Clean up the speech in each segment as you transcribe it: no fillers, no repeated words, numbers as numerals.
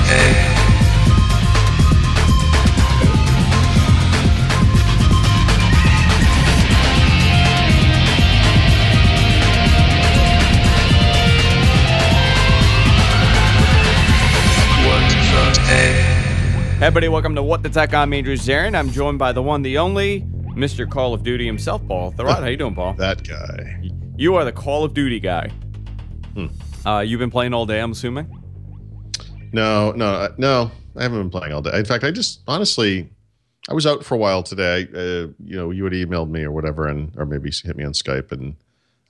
Hey everybody, welcome to What the Tech. I'm Andrew Zarin. I'm joined by the one, the only, Mr. Call of Duty himself, Paul Thurrott. How you doing, Paul? That guy. You are the Call of Duty guy. You've been playing all day, I'm assuming? No, I haven't been playing all day. In fact, I was out for a while today. You had emailed me or whatever, or maybe hit me on Skype, and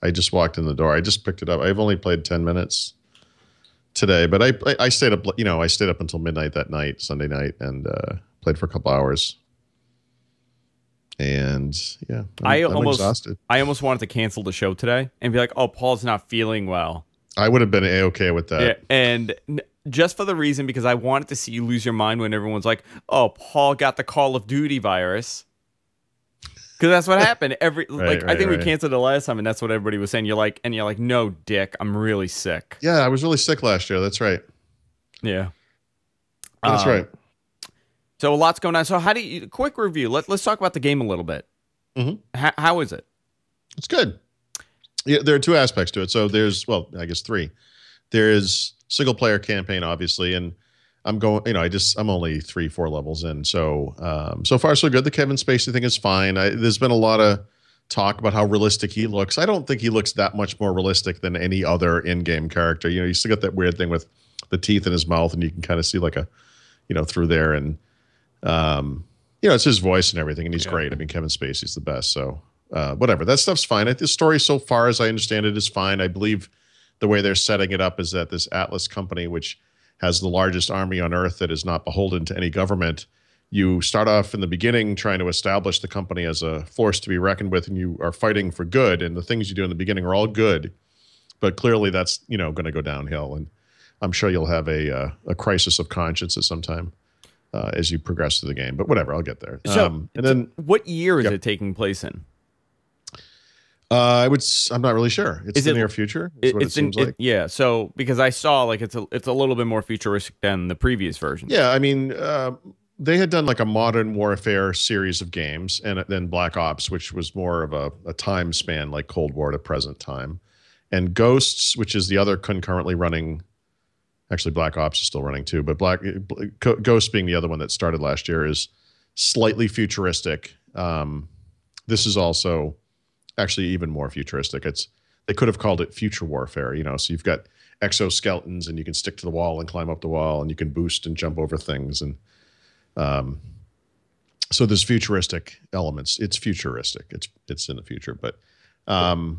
I just walked in the door. I just picked it up. I've only played 10 minutes today, but I stayed up. I stayed up until midnight that night, Sunday night, and played for a couple hours. And yeah, I'm exhausted. I almost wanted to cancel the show today and be like, "Oh, Paul's not feeling well." I would have been A-okay with that. Yeah, and just for the reason because I wanted to see you lose your mind when everyone's like, "Oh, Paul got the Call of Duty virus." Because that's what happened. I think we canceled it last time, and that's what everybody was saying. You're like, "No, Dick, I'm really sick." Yeah, I was really sick last year. That's right. Yeah, that's right. So a lot's going on. So quick review. Let's talk about the game a little bit. Mm-hmm. How is it? It's good. Yeah, there are two aspects to it. So there's, I guess three. There is single player campaign, obviously, and I'm going, I'm only 3-4 levels in. So, so far so good. The Kevin Spacey thing is fine. There's been a lot of talk about how realistic he looks. I don't think he looks that much more realistic than any other in-game character. You still got that weird thing with the teeth in his mouth, and you can kind of see like through there, and it's his voice and everything, and he's great. I mean, Kevin Spacey's the best. So, whatever, that stuff's fine. The story so far, as I understand it, is fine. I believe the way they're setting it up is that this Atlas company, which has the largest army on Earth that is not beholden to any government, you start off in the beginning trying to establish the company as a force to be reckoned with, and you are fighting for good, and the things you do in the beginning are all good, but clearly that's going to go downhill, and I'm sure you'll have a crisis of conscience at some time as you progress through the game, but whatever, I'll get there. So, and then what year is it taking place in? I'm not really sure. It's the near future. Is what it seems like. Yeah. So because I saw it's a little bit more futuristic than the previous version. Yeah. I mean, they had done like a Modern Warfare series of games, and then Black Ops, which was more of a time span like Cold War to present time, and Ghosts, which is the other concurrently running. Actually, Black Ops is still running too, but Ghosts being the other one that started last year is slightly futuristic. This is also actually even more futuristic. They could have called it Future Warfare, so you've got exoskeletons, and you can stick to the wall and climb up the wall, and you can boost and jump over things, and so there's futuristic elements. It's futuristic. It's in the future, but the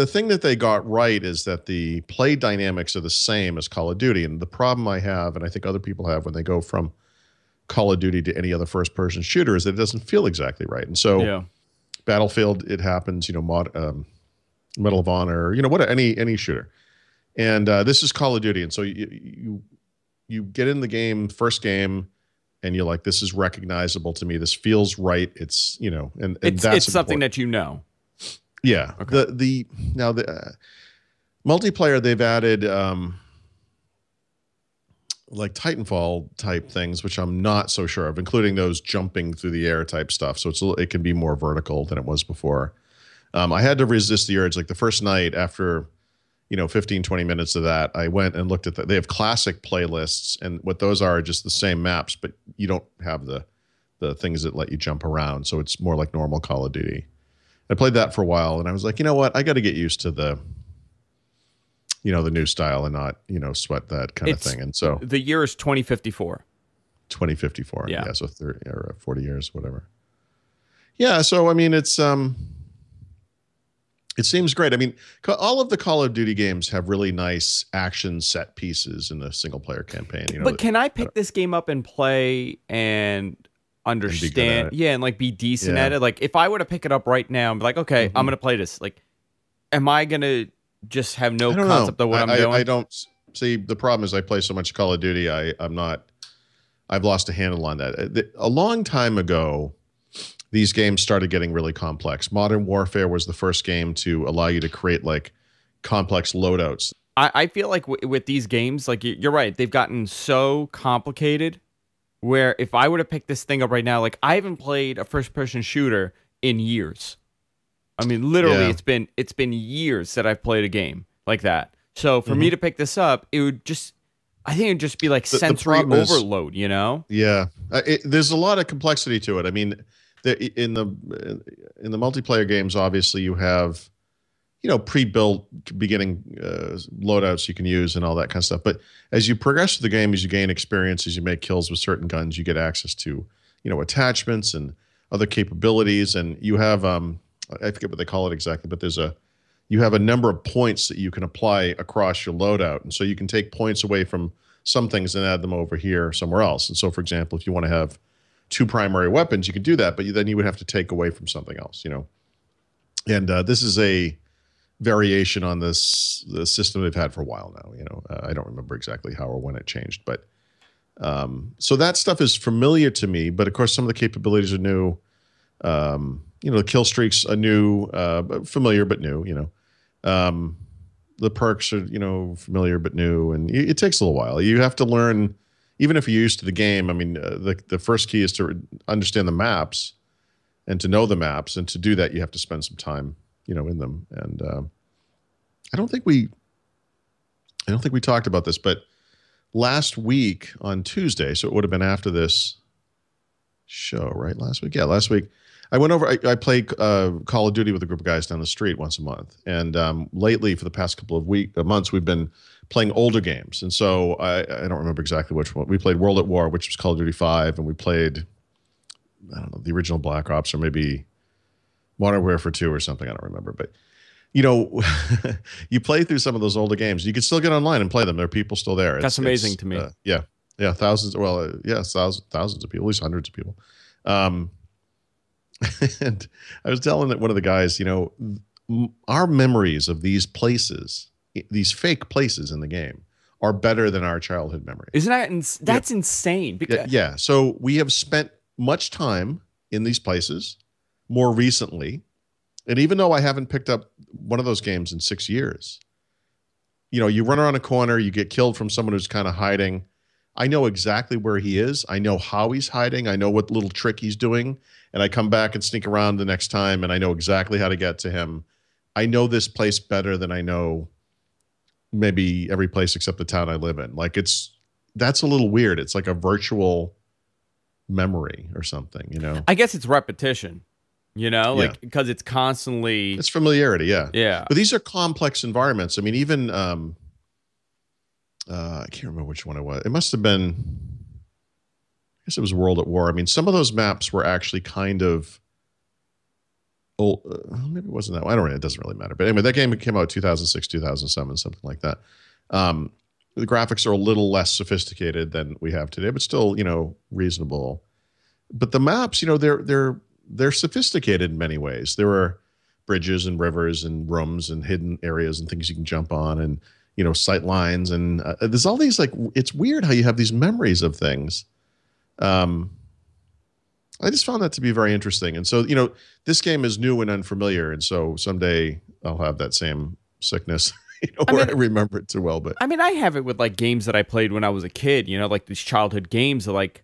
thing that they got right is that the play dynamics are the same as Call of Duty, and the problem I have, and I think other people have when they go from Call of Duty to any other first-person shooter, is that it doesn't feel exactly right, and so. Yeah. Battlefield, it happens, Medal of Honor, any shooter, and this is Call of Duty, and so you get in the game, first game, and you're like, this is recognizable to me. This feels right. It's and that's something that Yeah. Okay. The multiplayer, they've added like Titanfall type things, which I'm not so sure of, including those jumping through the air type stuff. So it can be more vertical than it was before. I had to resist the urge. Like the first night after, 15, 20 minutes of that, I went and looked at they have classic playlists, and what those are just the same maps, but you don't have the things that let you jump around. So it's more like normal Call of Duty. I played that for a while, and I was like, you know what? I got to get used to the new style and not, sweat that kind of thing. And so the year is 2054. 2054. Yeah. So 30 or 40 years, whatever. Yeah. So, I mean, it seems great. I mean, all of the Call of Duty games have really nice action set pieces in the single player campaign. But can I pick this game up and play and understand? And be decent at it. Like if I were to pick it up right now and be like, okay, I'm going to play this. Like, am I going to just have no concept of what I'm doing? I don't see. The problem is I play so much Call of Duty. I've lost a handle on that. A long time ago, these games started getting really complex. Modern Warfare was the first game to allow you to create like complex loadouts I feel like with these games, like you're right, they've gotten so complicated. Where if I were to pick this thing up right now, like I haven't played a first-person shooter in years. I mean, literally, Yeah. it's been years that I've played a game like that. So for me to pick this up, I think it'd just be like sensory overload, you know? Yeah, there's a lot of complexity to it. I mean, in the multiplayer games, obviously you have, you know, pre-built beginning loadouts you can use and all that kind of stuff. But as you progress through the game, as you gain experience, as you make kills with certain guns, you get access to, you know, attachments and other capabilities. And you have, I forget what they call it exactly, but you have a number of points that you can apply across your loadout. And so you can take points away from some things and add them over here somewhere else. And so, for example, if you want to have 2 primary weapons, you can do that, but then you would have to take away from something else, you know. And this is a variation on the system they've had for a while now. You know, I don't remember exactly how or when it changed, but so that stuff is familiar to me. But of course, some of the capabilities are new. You know, the kill streaks are new, familiar but new. You know, the perks are, you know, familiar but new, and it takes a little while. You have to learn, even if you're used to the game. I mean, the first key is to understand the maps and to know the maps, and to do that, you have to spend some time, you know, in them. And I don't think we talked about this, but last week on Tuesday, so it would have been after this show, right? Last week, yeah, last week, I went over. I play Call of Duty with a group of guys down the street once a month, and lately, for the past couple of months, we've been playing older games. And so I don't remember exactly which one. We played World at War, which was Call of Duty 5, and we played, I don't know, the original Black Ops, or maybe Modern Warfare 2 or something. I don't remember. But, you know, you play through some of those older games. You can still get online and play them. There are people still there. That's amazing to me. Yeah. Thousands. Well, thousands of people, at least hundreds of people. And I was telling one of the guys, you know, our memories of these places, these fake places in the game, are better than our childhood memories. Isn't that that's insane? Because yeah. So we have spent much time in these places more recently. And even though I haven't picked up one of those games in 6 years, you know, you run around a corner, you get killed from someone who's kind of hiding. I know exactly where he is. I know how he's hiding. I know what little trick he's doing. And I come back and sneak around the next time, and I know exactly how to get to him. I know this place better than I know maybe every place except the town I live in. Like, that's a little weird. It's like a virtual memory or something, you know? I guess it's repetition, you know, like, because it's constantly. It's familiarity. Yeah. Yeah. But these are complex environments. I mean, even, I can't remember which one it was. It must have been, I guess it was World at War. I mean, some of those maps were actually kind of old. Maybe it wasn't that one. I don't know. It doesn't really matter. But anyway, that game came out 2006, 2007, something like that. The graphics are a little less sophisticated than we have today, but still, you know, reasonable. But the maps, you know, they're sophisticated in many ways. There are bridges and rivers and rooms and hidden areas and things you can jump on, and, you know, sight lines. And there's all these, like, it's weird how you have these memories of things. I just found that to be very interesting. And so, you know, this game is new and unfamiliar. And so someday I'll have that same sickness, you know, I remember it too well. But I mean, I have it with, like, games that I played when I was a kid, you know, like these childhood games that, like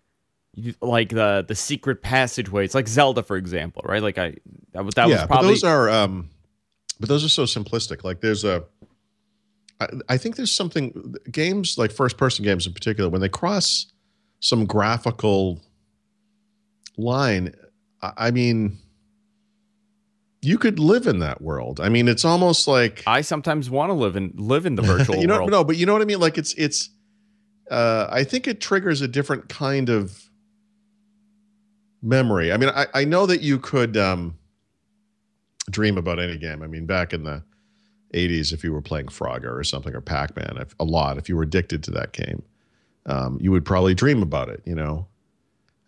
the secret passageway. It's like Zelda, for example, right? Like that was probably. But those are so simplistic. Like I think there's something, games like first person games in particular, when they cross some graphical line, I mean, you could live in that world. I mean, it's almost like I sometimes want to live in the virtual you know, world. No, but you know what I mean? Like it's I think it triggers a different kind of memory. I mean, I know that you could dream about any game. I mean, back in the 80s, if you were playing Frogger or something, or Pac-Man, if you were addicted to that game, you would probably dream about it, you know?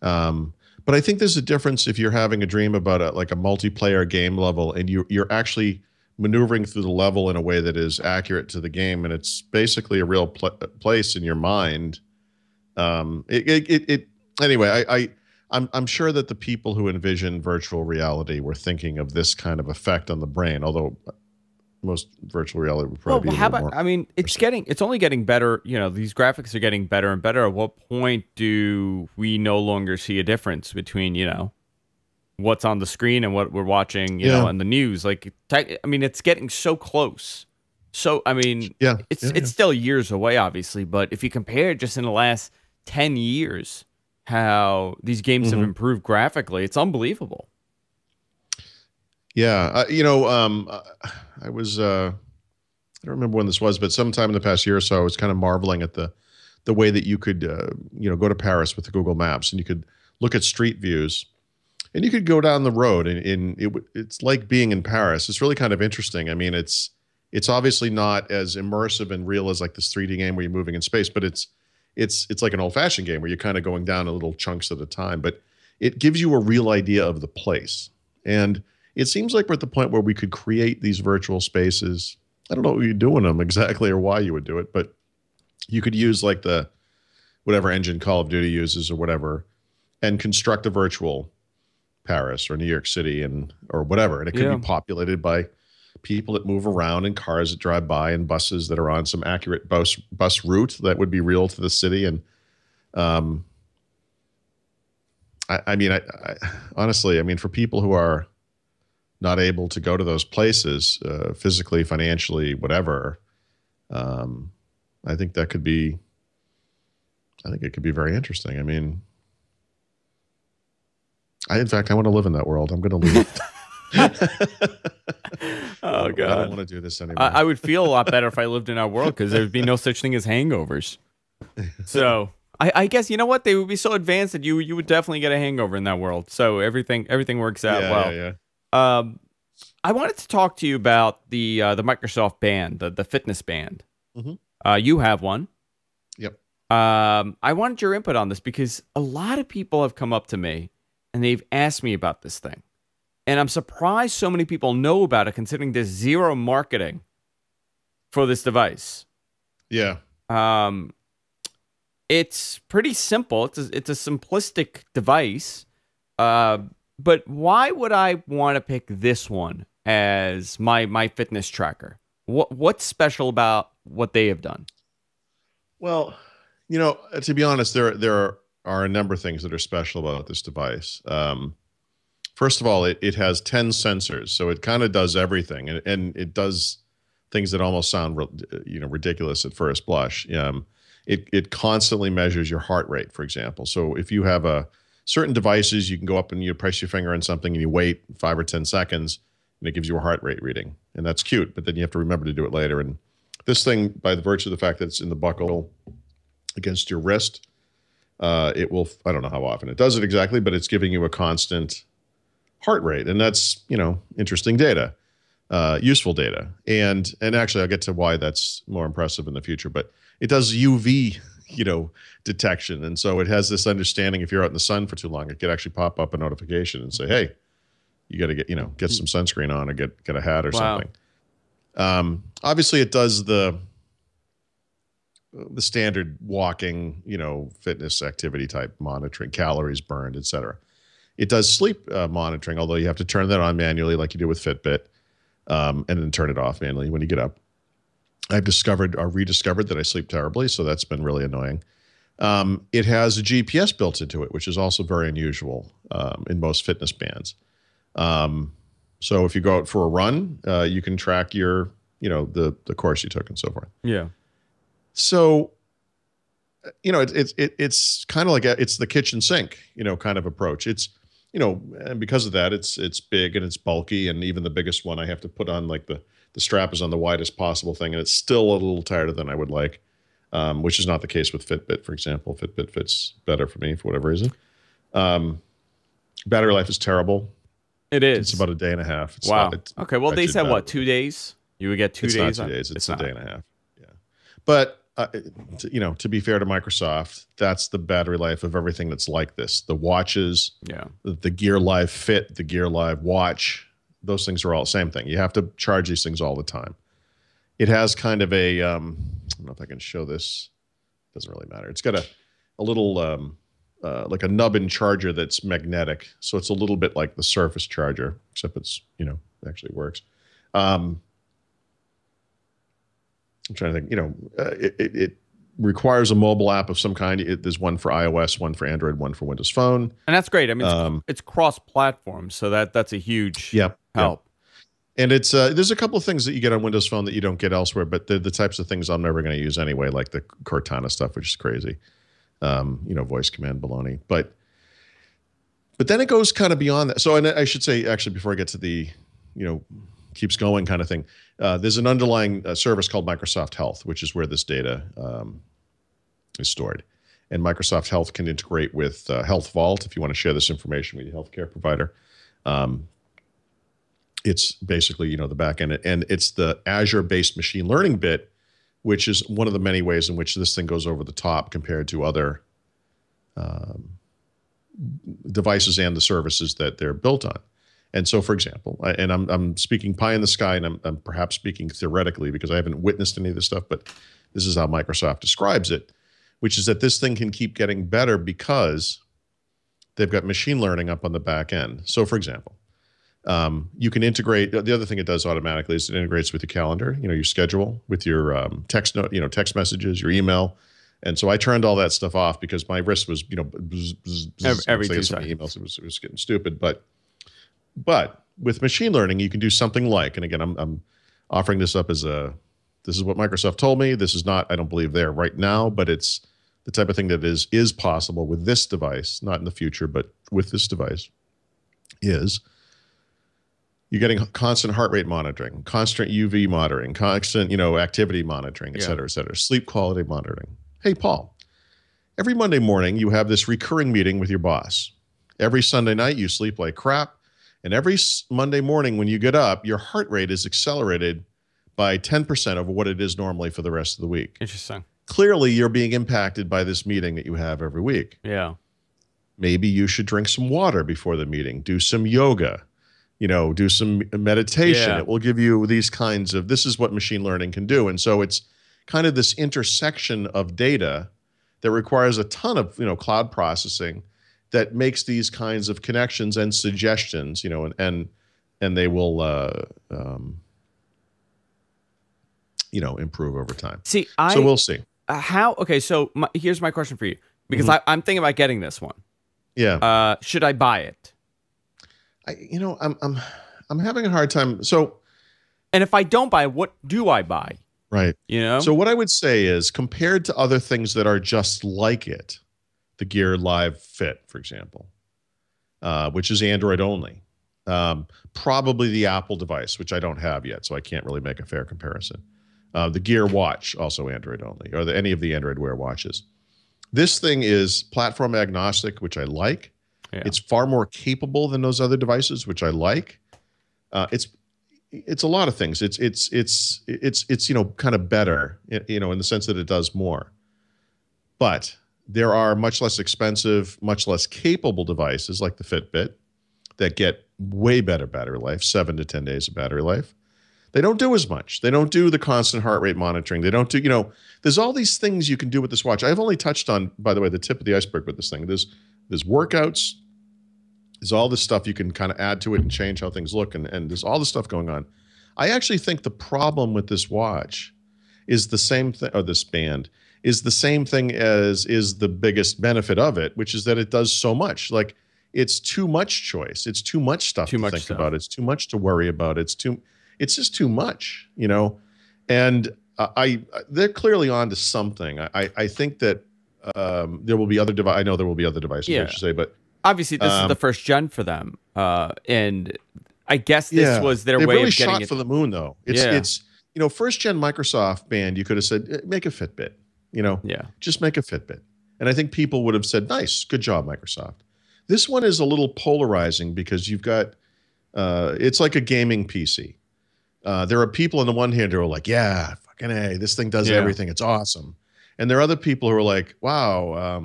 But I think there's a difference if you're having a dream about a multiplayer game level, and you're actually maneuvering through the level in a way that is accurate to the game, and it's basically a real place in your mind. Anyway, I'm sure that the people who envision virtual reality were thinking of this kind of effect on the brain, although most virtual reality would Well, probably be a how little about? more. I mean, it's only getting better. You know, these graphics are getting better and better. At what point do we no longer see a difference between what's on the screen and what we're watching? In the news. Like, I mean, it's getting so close. So, I mean, it's still years away, obviously. But if you compare just in the last 10 years, how these games have improved graphically, it's unbelievable. Yeah, I was I don't remember when this was, but sometime in the past year or so, I was kind of marveling at the way that you could go to Paris with the Google Maps, and you could look at street views, and you could go down the road, and it's like being in Paris. It's really kind of interesting. I mean, it's obviously not as immersive and real as like this 3D game where you're moving in space, but it's like an old-fashioned game where you're kind of going down in little chunks at a time, but it gives you a real idea of the place. And it seems like we're at the point where we could create these virtual spaces. I don't know what you'd do in them exactly or why you would do it, but you could use like the whatever engine Call of Duty uses or whatever, and construct a virtual Paris or New York City or whatever. And it could be populated by people that move around and cars that drive by and buses that are on some accurate bus route that would be real to the city. And I mean, honestly, I mean, for people who are not able to go to those places physically, financially, whatever, I think it could be very interesting. I mean, in fact, I want to live in that world. I'm going to leave. Oh, God. I don't want to do this anymore. I would feel a lot better if I lived in our world because there'd be no such thing as hangovers. So I guess, you know what? They would be so advanced that you would definitely get a hangover in that world. So everything works out well. Yeah. I wanted to talk to you about the Microsoft band, the fitness band. You have one. Yep. I wanted your input on this because a lot of people have come up to me and they've asked me about this thing. And I'm surprised so many people know about it, considering there's zero marketing for this device. Yeah. It's pretty simple. It's a simplistic device. But why would I want to pick this one as my fitness tracker? What's special about what they have done? Well, to be honest, there are a number of things that are special about this device. First of all, it has 10 sensors, so it kind of does everything, and it does things that almost sound ridiculous at first blush. It constantly measures your heart rate, for example. So if you have certain devices, you can go up and you press your finger on something and you wait 5 or 10 seconds, and it gives you a heart rate reading, and that's cute. But then you have to remember to do it later. And this thing, by the virtue of the fact that it's in the buckle against your wrist, it will. I don't know how often it does it exactly, but it's giving you a constant heart rate, and that's interesting data, useful data, and actually I'll get to why that's more impressive in the future. But it does UV detection, and so it has this understanding if you're out in the sun for too long, it could actually pop up a notification and say, hey, you got to get some sunscreen on or get a hat or something. Obviously it does the standard walking fitness activity type monitoring, calories burned, etc. It does sleep monitoring, although you have to turn that on manually like you do with Fitbit, and then turn it off manually when you get up. I've rediscovered that I sleep terribly, so that's been really annoying. It has a GPS built into it, which is also very unusual in most fitness bands. So if you go out for a run, you can track your, the course you took and so forth. Yeah. So it's kind of like it's the kitchen sink, kind of approach. It's, and because of that, it's big and it's bulky, and even the biggest one I have to put on like the strap is on the widest possible thing, and it's still a little tighter than I would like, which is not the case with Fitbit, for example. Fitbit fits better for me for whatever reason. Battery life is terrible. It is. It's about a day and a half. Wow. Okay. Well, they said what, 2 days? You would get 2 days. It's not 2 days. It's a day and a half. Yeah. But to be fair to Microsoft, that's the battery life of everything that's like this. The watches, the Gear Live Fit, the Gear Live Watch, those things are all the same thing. You have to charge these things all the time. It has kind of a, I don't know if I can show this. It doesn't really matter. It's got a little, like a nubbin charger that's magnetic. So it's a little bit like the Surface charger, except it's, actually works. I'm trying to think. It requires a mobile app of some kind. There's one for iOS, one for Android, one for Windows Phone. And that's great. I mean, it's cross-platform, so that's a huge help. And it's there's a couple of things that you get on Windows Phone that you don't get elsewhere, but they're the types of things I'm never going to use anyway, like the Cortana stuff, which is crazy. Voice command baloney. But then it goes kind of beyond that. So, and I should say, actually, before I get to the, keeps going kind of thing, there's an underlying service called Microsoft Health, which is where this data is stored. And Microsoft Health can integrate with Health Vault if you want to share this information with your healthcare provider. It's basically, the back end, and it's the Azure-based machine learning bit, which is one of the many ways in which this thing goes over the top compared to other devices and the services that they're built on. And so, for example, and I'm speaking pie in the sky, and I'm perhaps speaking theoretically because I haven't witnessed any of this stuff, but this is how Microsoft describes it, which is that this thing can keep getting better because they've got machine learning up on the back end. So, for example, you can integrate. The other thing it does automatically is it integrates with your calendar, your schedule, with your text text messages, your email. And so I turned all that stuff off because my wrist was, every 2 seconds. Emails, it was getting stupid. But with machine learning, you can do something like, and again, I'm offering this up as this is what Microsoft told me. This is not, I don't believe there right now, but it's the type of thing that is possible with this device, not in the future, but with this device is you're getting constant heart rate monitoring, constant UV monitoring, constant, activity monitoring, et cetera, sleep quality monitoring. Hey, Paul, every Monday morning you have this recurring meeting with your boss. Every Sunday night you sleep like crap. And every Monday morning when you get up, your heart rate is accelerated by 10% over what it is normally for the rest of the week. Interesting. Clearly, you're being impacted by this meeting that you have every week. Yeah. Maybe you should drink some water before the meeting, do some yoga, do some meditation. Yeah. It will give you these kinds of, this is what machine learning can do. And so it's kind of this intersection of data that requires a ton of, cloud processing that makes these kinds of connections and suggestions, and they will, improve over time. So we'll see. So here's my question for you, because I'm thinking about getting this one. Yeah. Should I buy it? I'm having a hard time. So, and if I don't buy it, what do I buy? Right. So what I would say is, compared to other things that are just like it, the Gear Live Fit, for example, which is Android only, probably the Apple device, which I don't have yet, so I can't really make a fair comparison. The Gear Watch, also Android only, or any of the Android Wear watches. This thing is platform agnostic, which I like. Yeah. It's far more capable than those other devices, which I like. It's a lot of things. It's kind of better, in the sense that it does more. But there are much less expensive, much less capable devices like the Fitbit that get way better battery life, 7 to 10 days of battery life. They don't do as much. They don't do the constant heart rate monitoring. They don't do, there's all these things you can do with this watch. I've only touched on, by the way, the tip of the iceberg with this thing. There's workouts. There's all this stuff you can kind of add to it and change how things look. And there's all this stuff going on. I actually think the problem with this watch is the same thing, or this band is the same thing as is the biggest benefit of it, which is that it does so much. Like, it's too much choice. It's too much stuff to think about. It's too much to worry about. It's just too much, and they're clearly on to something. I think that there will be other devices. I know there will be other devices, I should say, but obviously this is the first gen for them. And I guess this was their way really of getting shot it for the moon, though. It's first gen Microsoft band, you could have said, make a Fitbit, just make a Fitbit. And I think people would have said, nice, good job, Microsoft. This one is a little polarizing because you've got, it's like a gaming PC. There are people on the one hand who are like, yeah, fucking A, this thing does everything. It's awesome. And there are other people who are like, wow,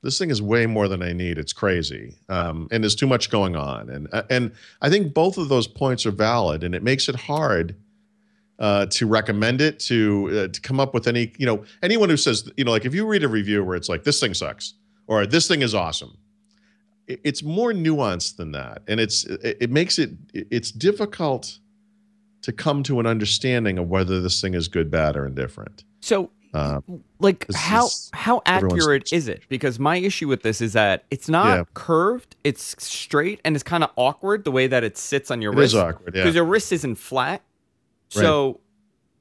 this thing is way more than I need. It's crazy. And there's too much going on. And I think both of those points are valid, and it makes it hard to recommend it, to come up with any, anyone who says, like if you read a review where it's like, this thing sucks, or this thing is awesome, it's more nuanced than that. And it makes it's difficult to come to an understanding of whether this thing is good, bad, or indifferent. So, like, how accurate is it? Because my issue with this is that it's not curved, it's straight, and it's kind of awkward the way that it sits on your wrist. It is awkward, yeah. Because your wrist isn't flat. So,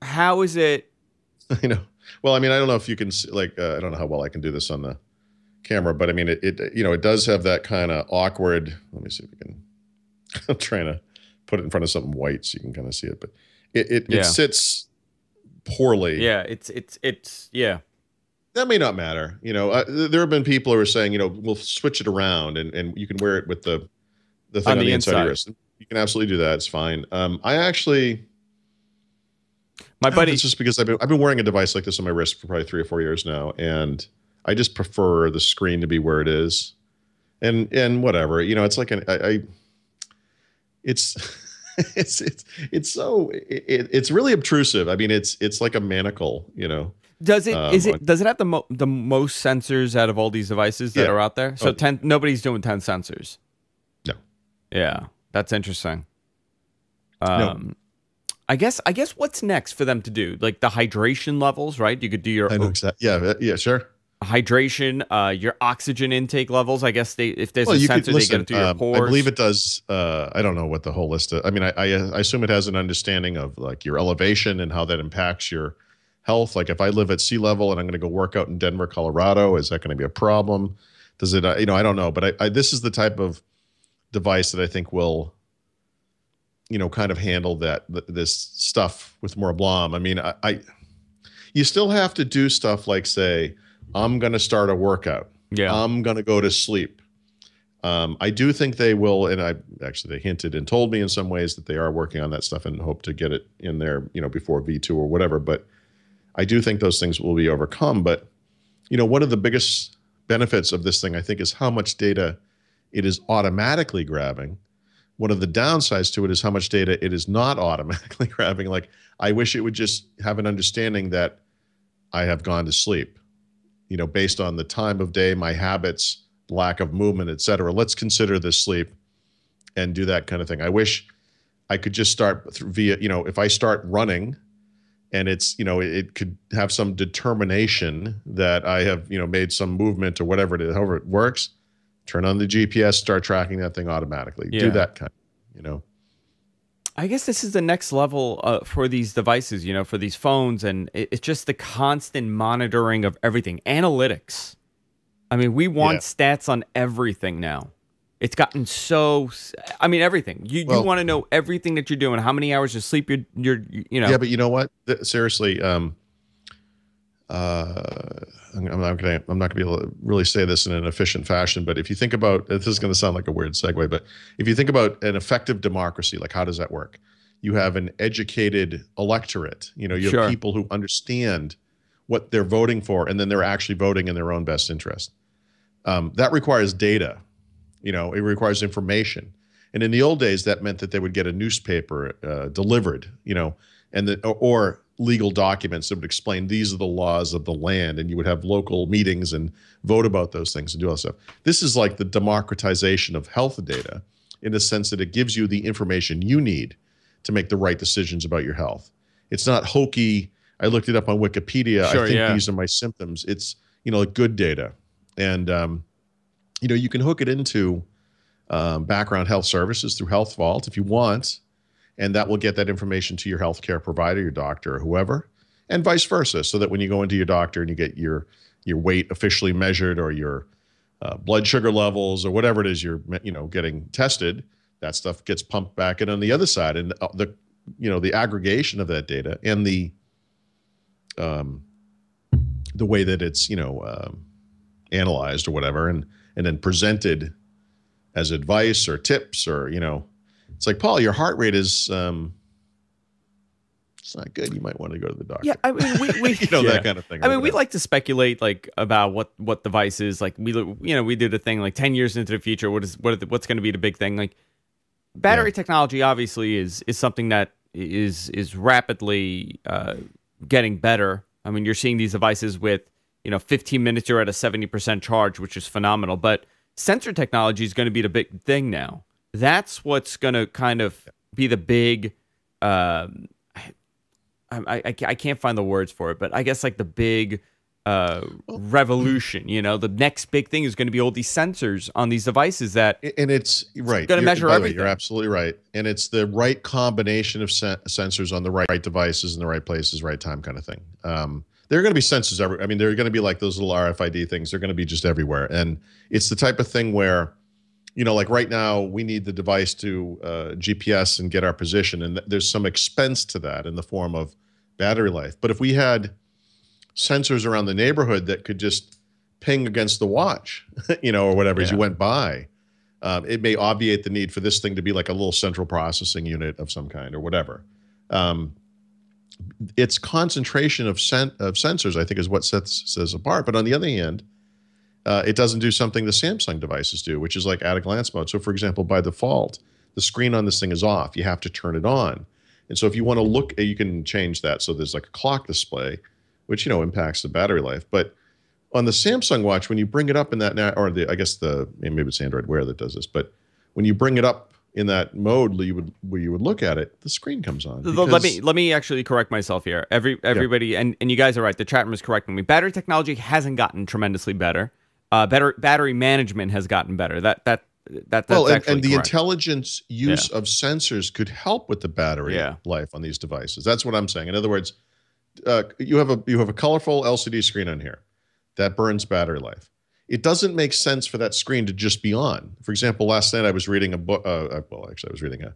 how is it? I know. Well, I mean, I don't know if you can see, like, I don't know how well I can do this on the camera, but I mean, it does have that kind of awkward. Let me see if we can. I'm trying to put it in front of something white so you can kind of see it, but it sits poorly. Yeah, it's That may not matter. There have been people who are saying, we'll switch it around and you can wear it with the thing on the inside of your wrist. You can absolutely do that. It's fine. I actually. My buddy, it's just because I've been wearing a device like this on my wrist for probably 3 or 4 years now, and I just prefer the screen to be where it is, and whatever, it's like it's really obtrusive. I mean, it's like a manacle, Does it does it have the most sensors out of all these devices that are out there? So 10, nobody's doing 10 sensors. No. Yeah, that's interesting. No. I guess what's next for them to do? Like the hydration levels, right? You could do your yeah, sure. Hydration, your oxygen intake levels. I guess if there's a sensor, they get it through your pores. I believe it does. I don't know what the whole list. I mean, I assume it has an understanding of like your elevation and how that impacts your health. Like if I live at sea level and I'm going to go work out in Denver, Colorado, is that going to be a problem? Does it? I don't know. But this is the type of device that I think will, kind of handle this stuff with more aplomb. I mean, you still have to do stuff like say, I'm going to start a workout. Yeah. I'm going to go to sleep. I do think they will, and they hinted and told me in some ways that they are working on that stuff and hope to get it in there, before V2 or whatever. But I do think those things will be overcome. But, one of the biggest benefits of this thing, I think, is how much data it is automatically grabbing. One of the downsides to it is how much data it is not automatically grabbing. Like, I wish it would just have an understanding that I have gone to sleep, based on the time of day, my habits, lack of movement, et cetera. Let's consider this sleep and do that kind of thing. I wish I could just start via, if I start running and it's, it could have some determination that I have, made some movement or whatever it is, however it works. Turn on the GPS, start tracking that thing automatically. Yeah. Do that kind of, I guess this is the next level for these devices, for these phones. And it's just the constant monitoring of everything. Analytics. I mean, we want stats on everything now. It's gotten so, everything. You want to know everything that you're doing, how many hours of sleep you're. Yeah, but you know what? Seriously, I'm not gonna be able to really say this in an efficient fashion, but if you think about, this is going to sound like a weird segue, but if you think about an effective democracy, like how does that work? You have an educated electorate. You have people who understand what they're voting for, and then they're actually voting in their own best interest. That requires data. It requires information. And in the old days, that meant that they would get a newspaper delivered, or legal documents that would explain these are the laws of the land, and you would have local meetings and vote about those things and do all that stuff. This is like the democratization of health data in the sense that it gives you the information you need to make the right decisions about your health. It's not hokey. I looked it up on Wikipedia. I think these are my symptoms. It's, good data. And, you can hook it into background health services through Health Vault if you want. And that will get that information to your healthcare provider, your doctor, or whoever, and vice versa. So that when you go into your doctor and you get your weight officially measured, or your blood sugar levels, or whatever it is you're getting tested, that stuff gets pumped back in on the other side. And the aggregation of that data and the way that it's analyzed or whatever, and then presented as advice or tips, or it's like, Paul, your heart rate is it's not good. You might want to go to the doctor. Yeah, I mean, we that kind of thing. I mean, we like to speculate like about what devices, like we do the thing like 10 years into the future. What's going to be the big thing? Like battery technology, obviously, is something that is rapidly getting better. I mean, you're seeing these devices with 15 minutes you're at a 70% charge, which is phenomenal. But sensor technology is going to be the big thing now. That's what's going to kind of be the big I can't find the words for it, but I guess like the big revolution, the next big thing is going to be all these sensors on these devices and it's right going to measure everything. You're absolutely right, and it's the right combination of sensors on the right devices in the right places, right time, kind of thing. There are going to be sensors everywhere. I mean, there are going to be like those little RFID things. They're going to be just everywhere, and it's the type of thing where, like right now we need the device to GPS and get our position, and there's some expense to that in the form of battery life. But if we had sensors around the neighborhood that could just ping against the watch, or whatever as you went by, it may obviate the need for this thing to be like a little central processing unit of some kind or whatever. Its concentration of sensors, I think, is what sets us apart. But on the other hand, it doesn't do something the Samsung devices do, which is like at-a-glance mode. So, for example, by default, the screen on this thing is off. You have to turn it on. And so if you want to look, you can change that. So there's like a clock display, which, impacts the battery life. But on the Samsung watch, when you bring it up in that, I guess maybe it's Android Wear that does this, but when you bring it up in that mode where you would look at it, the screen comes on. Let me actually correct myself here. Everybody, and you guys are right. The chat room is correcting me. Battery technology hasn't gotten tremendously better. Battery management has gotten better. That's and the intelligence use of sensors could help with the battery life on these devices. That's what I'm saying. In other words, you have a colorful LCD screen on here that burns battery life. It doesn't make sense for that screen to just be on. For example, last night I was reading a book. I was reading a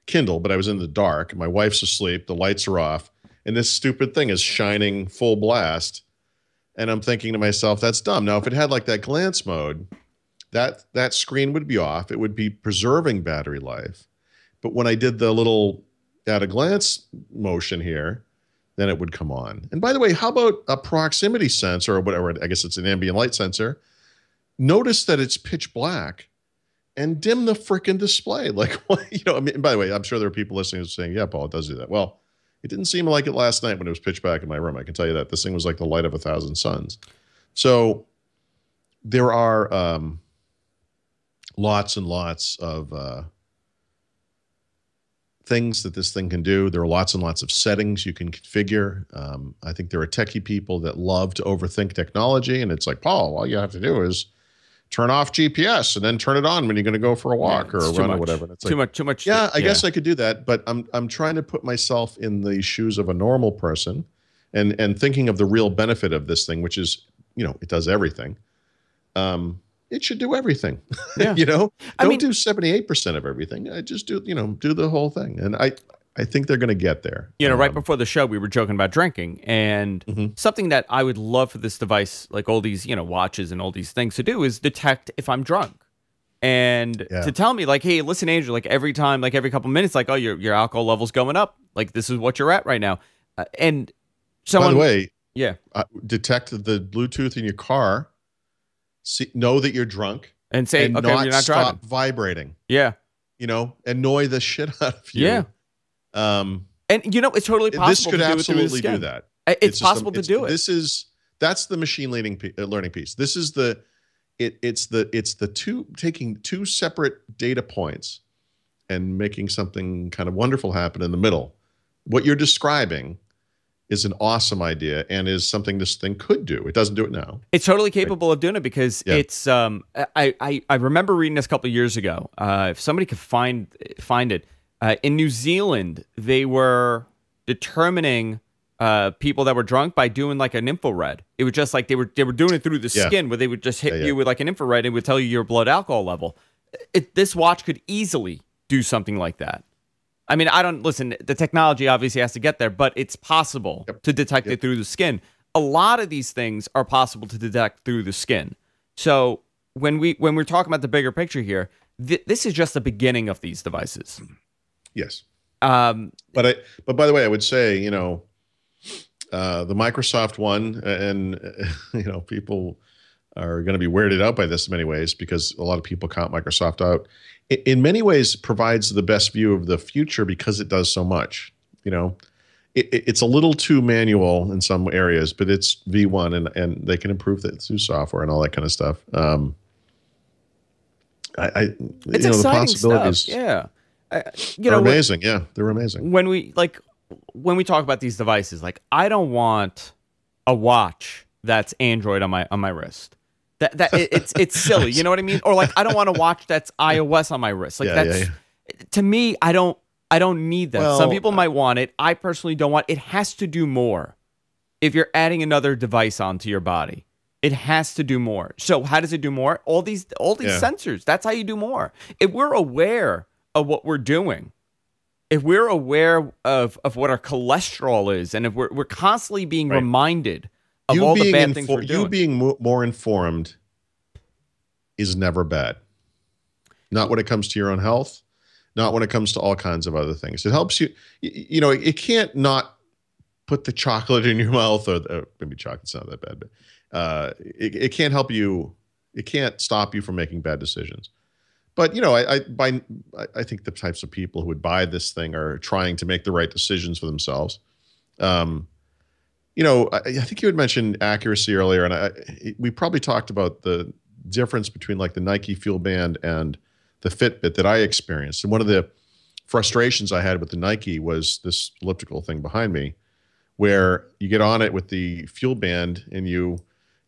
Kindle, but I was in the dark. My wife's asleep. The lights are off, and this stupid thing is shining full blast. And I'm thinking to myself, that's dumb. Now, if it had like that glance mode, that screen would be off. It would be preserving battery life. But when I did the little at a glance motion here, then it would come on. And by the way, how about a proximity sensor or whatever? I guess it's an ambient light sensor. Notice that it's pitch black and dim the frickin' display. Like, I mean, by the way, I'm sure there are people listening saying, yeah, Paul, it does do that. Well, it didn't seem like it last night when it was pitch black in my room. I can tell you that. This thing was like the light of 1,000 suns. So there are lots and lots of things that this thing can do. There are lots and lots of settings you can configure. I think there are techie people that love to overthink technology, and it's like, Paul, all you have to do is turn off GPS and then turn it on when you're going to go for a walk or a run or whatever. And it's too much. Yeah, I guess I could do that, but I'm trying to put myself in the shoes of a normal person and thinking of the real benefit of this thing, which is, it does everything. It should do everything. Yeah. Don't do 78% of everything. I just do the whole thing. And I think they're going to get there. Right before the show, we were joking about drinking, and something that I would love for this device, like all these, watches and all these things to do, is detect if I'm drunk, and to tell me, like, hey, listen, Andrew, like every time, like every couple minutes, like, oh, your alcohol level's going up, like this is what you're at right now, and someone, by the way, detect the Bluetooth in your car, know that you're drunk, and say, okay, you're not driving, stop vibrating, annoy the shit out of you, and it's totally possible. This could absolutely do that. It's possible to do it. That's the machine learning piece. This is taking two separate data points and making something kind of wonderful happen in the middle. What you're describing is an awesome idea and is something this thing could do. It doesn't do it now. It's totally capable of doing it because it's. I remember reading this a couple of years ago. If somebody could find it. In New Zealand, they were determining people that were drunk by doing like an infrared. It was just like they were doing it through the skin, where they would just hit you with like an infrared and would tell you your blood alcohol level. This watch could easily do something like that. I mean, the technology obviously has to get there, but it's possible to detect it through the skin. A lot of these things are possible to detect through the skin. So when we're talking about the bigger picture here, this is just the beginning of these devices. Yes. But by the way, I would say, the Microsoft one, and people are going to be weirded out by this in many ways because a lot of people count Microsoft out. In many ways, provides the best view of the future because it does so much. It's a little too manual in some areas, but it's V1 and they can improve that through software and all that kind of stuff. It's exciting stuff. Yeah. They're amazing. Yeah, they're amazing. When we talk about these devices, like I don't want a watch that's Android on my wrist. It's silly, you know what I mean? Or like I don't want a watch that's iOS on my wrist. Like to me, I don't need that. Well, some people might want it. I personally don't want it. It has to do more. If you're adding another device onto your body, it has to do more. So how does it do more? All these sensors. That's how you do more. If we're aware of what we're doing, if we're aware of what our cholesterol is, and if we're constantly being reminded of all the bad things we're doing. You being more informed is never bad. Not when it comes to your own health, not when it comes to all kinds of other things. It helps you, you know, it can't not put the chocolate in your mouth, or maybe chocolate's not that bad, but it can't help you. It can't stop you from making bad decisions. But, you know, I think the types of people who would buy this thing are trying to make the right decisions for themselves. You know, I think you had mentioned accuracy earlier, and we probably talked about the difference between like the Nike Fuel Band and the Fitbit that I experienced. And one of the frustrations I had with the Nike was this elliptical thing behind me, where you get on it with the Fuel Band and you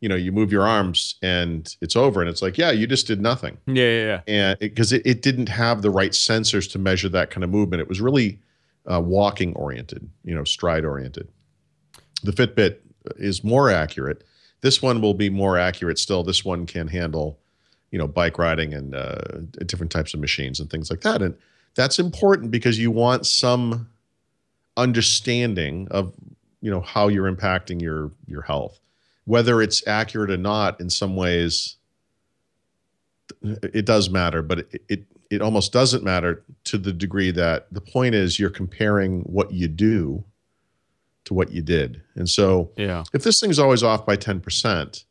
move your arms and it's over, and it's like, yeah, you just did nothing. Yeah. And because it didn't have the right sensors to measure that kind of movement. It was really walking oriented, you know, stride oriented. The Fitbit is more accurate. This one will be more accurate still. This one can handle, you know, bike riding and different types of machines and things like that. And that's important because you want some understanding of, you know, how you're impacting your health. Whether it's accurate or not, in some ways, it does matter, but it almost doesn't matter to the degree that the point is you're comparing what you do to what you did. And so if this thing's always off by 10%,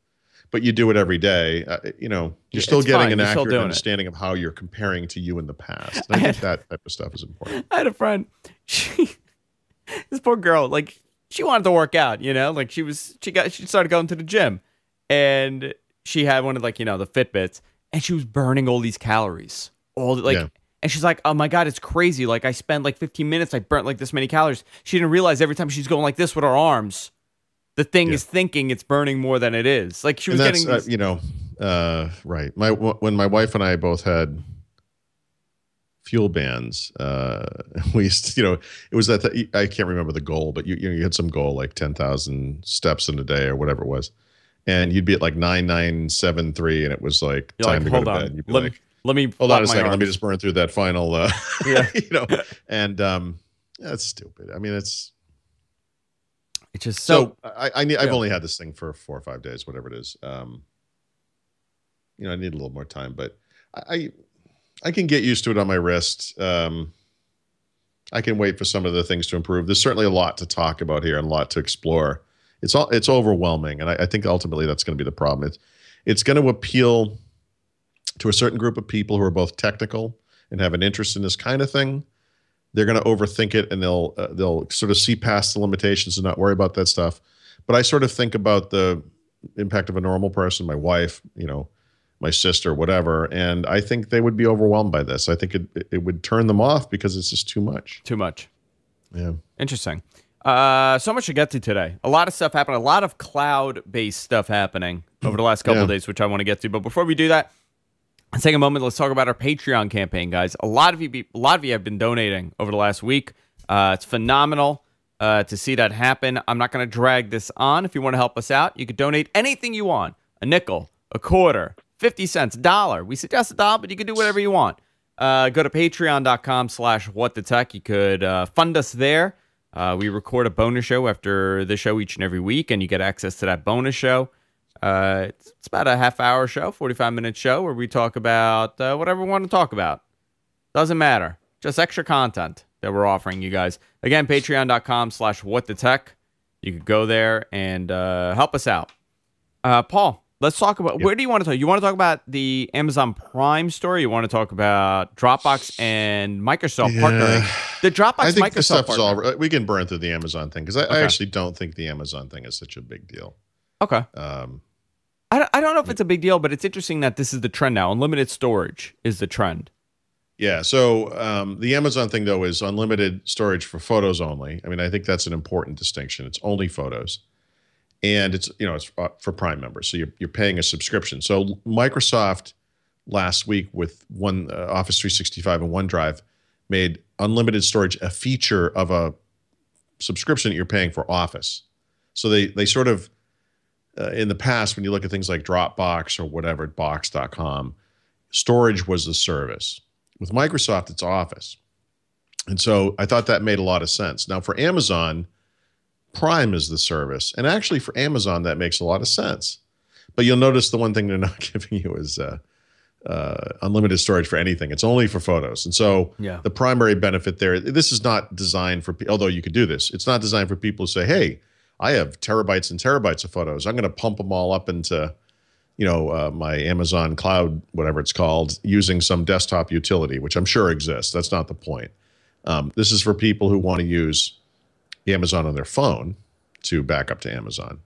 but you do it every day, you know, you're still getting an accurate understanding of how you're comparing to you in the past. And I think that type of stuff is important. I had a friend, this poor girl, like she wanted to work out, you know, like she started going to the gym, and she had one of, like, you know, the Fitbits, and she was burning all these calories, and she's like, oh my God, it's crazy. Like I spent like 15 minutes, I burnt like this many calories. She didn't realize every time she's going like this with her arms, the thing is thinking it's burning more than it is. Like she was getting these... you know, right. When my wife and I both had Fuel Bands, we used to, you know, it was that I can't remember the goal, but you had some goal like 10,000 steps in a day or whatever it was, and you'd be at like 9,973, and it was like time to go to bed. You'd be let me hold on a second. Let me just burn through that final, yeah, you know, and that's stupid. I mean, it's just so I've only had this thing for 4 or 5 days, whatever it is. You know, I need a little more time, but I can get used to it on my wrist. I can wait for some of the things to improve. There's certainly a lot to talk about here and a lot to explore. It's overwhelming, and I think ultimately that's going to be the problem. It's going to appeal to a certain group of people who are both technical and have an interest in this kind of thing. They're going to overthink it, and they'll sort of see past the limitations and not worry about that stuff. But I sort of think about the impact of a normal person, my wife, you know, my sister, whatever, and I think they would be overwhelmed by this. I think it would turn them off because it's just too much. Too much. Yeah. Interesting. So much to get to today. A lot of stuff happened. A lot of cloud-based stuff happening over the last couple of days, which I want to get to. But before we do that, let's take a moment. Let's talk about our Patreon campaign, guys. A lot of you have been donating over the last week. It's phenomenal to see that happen. I'm not going to drag this on. If you want to help us out, you could donate anything you want. A nickel, a quarter, 50 cents, $1. We suggest $1, but you can do whatever you want. Go to patreon.com/whatthetech. You could fund us there. We record a bonus show after the show each and every week, and you get access to that bonus show. It's about a half-hour show, 45-minute show, where we talk about whatever we want to talk about. Doesn't matter. Just extra content that we're offering you guys. Again, patreon.com/whatthetech. You could go there and help us out. Paul, let's talk about, where do you want to talk? You want to talk about the Amazon Prime story? You want to talk about Dropbox and Microsoft partnering? The Dropbox I think Microsoft the stuff is all, we can burn through the Amazon thing, because I actually don't think the Amazon thing is such a big deal. Okay. I don't know if it's a big deal, but it's interesting that this is the trend now. Unlimited storage is the trend. Yeah. So the Amazon thing, though, is unlimited storage for photos only. I mean, I think that's an important distinction. It's only photos. And it's, it's for Prime members. So you're paying a subscription. So Microsoft last week with Office 365 and OneDrive made unlimited storage a feature of a subscription that you're paying for Office. So they sort of, in the past, when you look at things like Dropbox or whatever, box.com, storage was the service. With Microsoft, it's Office. And so I thought that made a lot of sense. Now for Amazon, Prime is the service. And actually for Amazon, that makes a lot of sense. But you'll notice the one thing they're not giving you is unlimited storage for anything. It's only for photos. And so the primary benefit there, this is not designed for, although you could do this, it's not designed for people who say, hey, I have terabytes and terabytes of photos. I'm going to pump them all up into, my Amazon cloud, whatever it's called, using some desktop utility, which I'm sure exists. That's not the point. This is for people who want to use Amazon on their phone to back up to Amazon.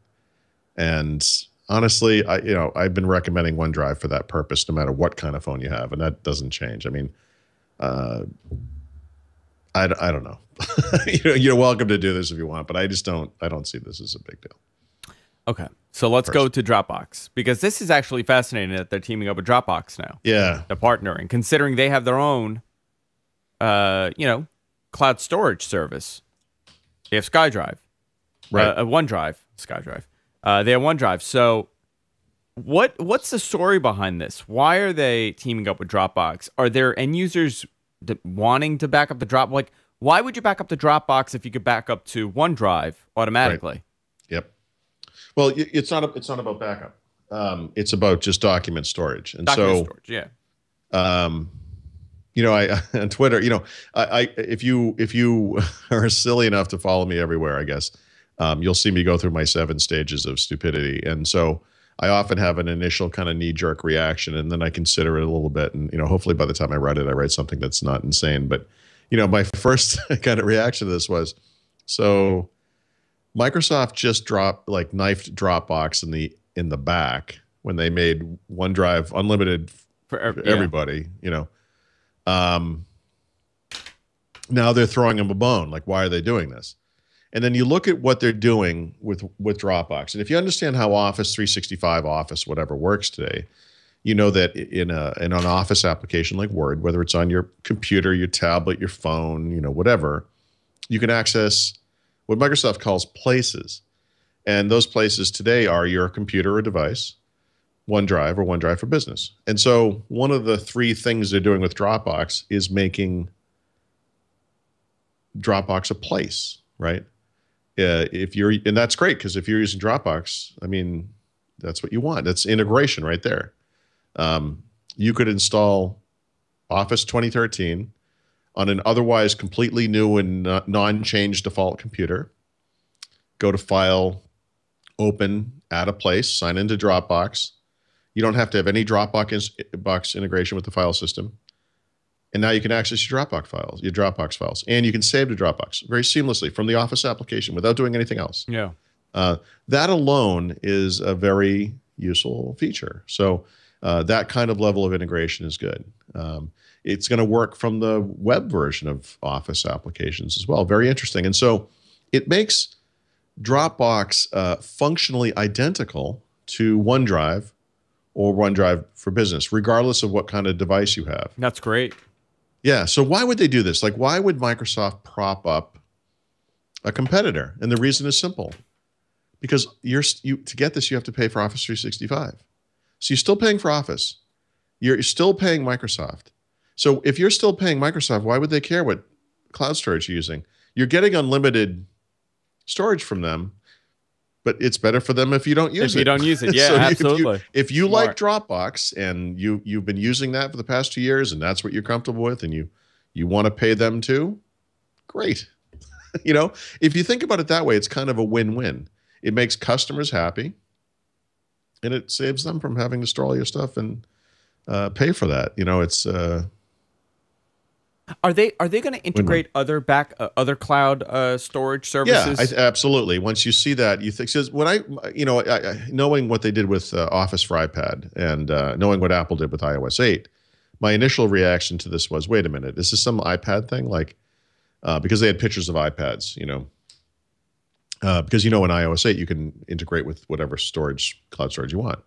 And honestly, I've been recommending OneDrive for that purpose, no matter what kind of phone you have, and that doesn't change. I mean, I don't know. You're welcome to do this if you want, but I don't see this as a big deal. Okay, so let's go to Dropbox, because this is actually fascinating that they're teaming up with Dropbox now. Yeah, they're partnering, considering they have their own, cloud storage service. They have SkyDrive, right? OneDrive, SkyDrive. They have OneDrive. So, what's the story behind this? Why are they teaming up with Dropbox? Are there end users wanting to back up the Dropbox? Like, why would you back up the Dropbox if you could back up to OneDrive automatically? Right. Yep. Well, it's not about backup. It's about just document storage. And storage, yeah. I on Twitter, if you are silly enough to follow me everywhere, I guess, you'll see me go through my 7 stages of stupidity. And so I often have an initial kind of knee-jerk reaction, and then I consider it a little bit. And, hopefully by the time I write it, I write something that's not insane. But, my first kind of reaction to this was, so Microsoft just knifed Dropbox in the back when they made OneDrive unlimited for everybody, Now they're throwing them a bone. Like, why are they doing this? And then you look at what they're doing with Dropbox. And if you understand how Office 365, Office, whatever works today, you know that in an Office application like Word, whether it's on your computer, your tablet, your phone, whatever, you can access what Microsoft calls places. And those places today are your computer or device, OneDrive or OneDrive for Business. And so one of the 3 things they're doing with Dropbox is making Dropbox a place, right? And that's great, because if you're using Dropbox, I mean, that's what you want. That's integration right there. You could install Office 2013 on an otherwise completely new and non-changed default computer. Go to File, Open, Add a Place, sign into Dropbox. You don't have to have any Dropbox integration with the file system. And now you can access your Dropbox files, and you can save to Dropbox very seamlessly from the Office application without doing anything else. Yeah. That alone is a very useful feature. So that kind of level of integration is good. It's going to work from the web version of Office applications as well. Very interesting. And so it makes Dropbox functionally identical to OneDrive or OneDrive for Business, regardless of what kind of device you have. That's great. Yeah. So why would they do this? Like, why would Microsoft prop up a competitor? And the reason is simple. Because to get this, you have to pay for Office 365. So you're still paying for Office. You're still paying Microsoft. So if you're still paying Microsoft, why would they care what cloud storage you're using? You're getting unlimited storage from them, but it's better for them if you don't use it. If you don't use it, yeah, So absolutely. If you like Dropbox and you've been using that for the past 2 years and that's what you're comfortable with, and you want to pay them too, great. If you think about it that way, it's kind of a win-win. It makes customers happy, and it saves them from having to store all your stuff and pay for that. It's Are they going to integrate other cloud storage services? Yeah, absolutely. Once you see that, you think, because when knowing what they did with Office for iPad and knowing what Apple did with iOS 8, my initial reaction to this was, wait a minute, is this some iPad thing? Like, because they had pictures of iPads, because in iOS 8 you can integrate with whatever cloud storage you want.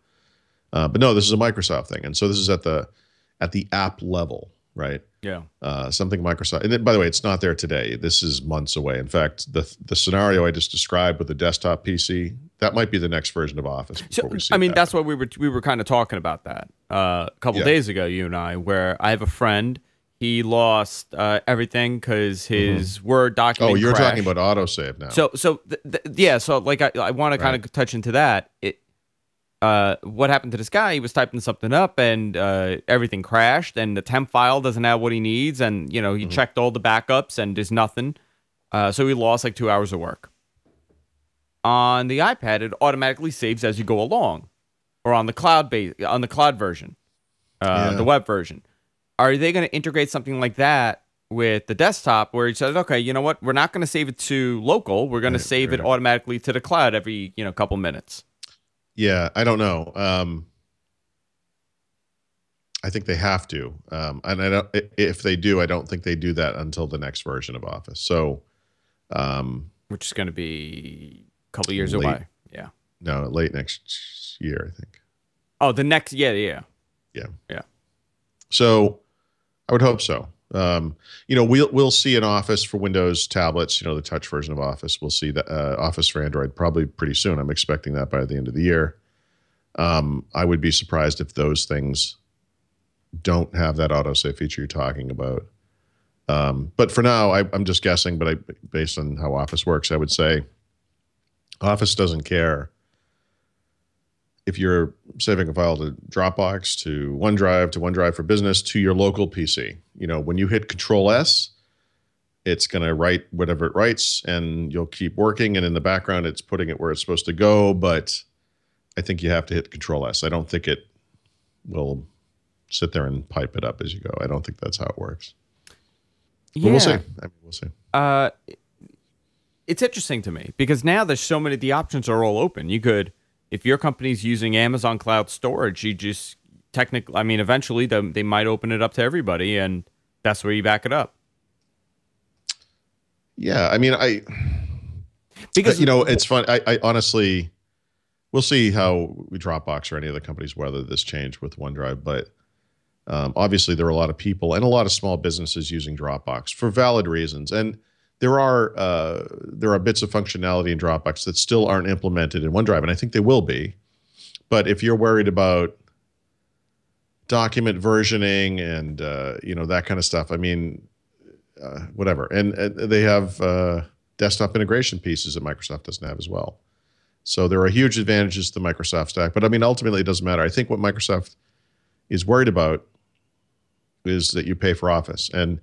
But no, this is a Microsoft thing, and so this is at the app level, right? Yeah. Something Microsoft. And by the way, it's not there today. This is months away. In fact, the scenario I just described with the desktop PC, that might be the next version of Office. So, that's what we were kind of talking about that a couple days ago, you and I, where I have a friend. He lost everything because his Word document. Oh, you're crashed. talking about autosave now. So like I want to kind of touch into that. What happened to this guy? He was typing something up, and everything crashed, and the temp file doesn't have what he needs, and he checked all the backups, and there's nothing. So he lost like 2 hours of work. On the iPad, it automatically saves as you go along, or on the cloud version, the web version. Are they going to integrate something like that with the desktop, where he says, okay, you know what, we're not going to save it to local, we're going to save it automatically to the cloud every couple minutes? Yeah, I don't know. I think they have to, and I don't. If they do, I don't think they do that until the next version of Office. So, which is going to be a couple years away. Yeah. No, late next year, I think. Oh, the next. Yeah. So, I would hope so. We'll see an Office for Windows tablets. The touch version of Office. We'll see the Office for Android probably pretty soon. I'm expecting that by the end of the year. I would be surprised if those things don't have that autosave feature you're talking about. But for now, I'm just guessing. But based on how Office works, I would say Office doesn't care if you're saving a file to Dropbox, to OneDrive for Business, to your local PC. When you hit Control S, it's going to write whatever it writes, and you'll keep working. And in the background, it's putting it where it's supposed to go. But I think you have to hit Control S. I don't think it will sit there and pipe it up as you go. I don't think that's how it works. But we'll see. We'll see. It's interesting to me because now there's so many. The options are all open. You could. If your company's using Amazon Cloud Storage, you just eventually they might open it up to everybody, and that's where you back it up. Yeah, because it's fun. I honestly, we'll see how Dropbox or any other companies weather this change with OneDrive, but obviously there are a lot of people and a lot of small businesses using Dropbox for valid reasons, and there are bits of functionality in Dropbox that still aren't implemented in OneDrive, and I think they will be. But if you're worried about document versioning and that kind of stuff, whatever. And they have desktop integration pieces that Microsoft doesn't have as well. So there are huge advantages to the Microsoft stack. But ultimately, it doesn't matter. I think what Microsoft is worried about is that you pay for Office, and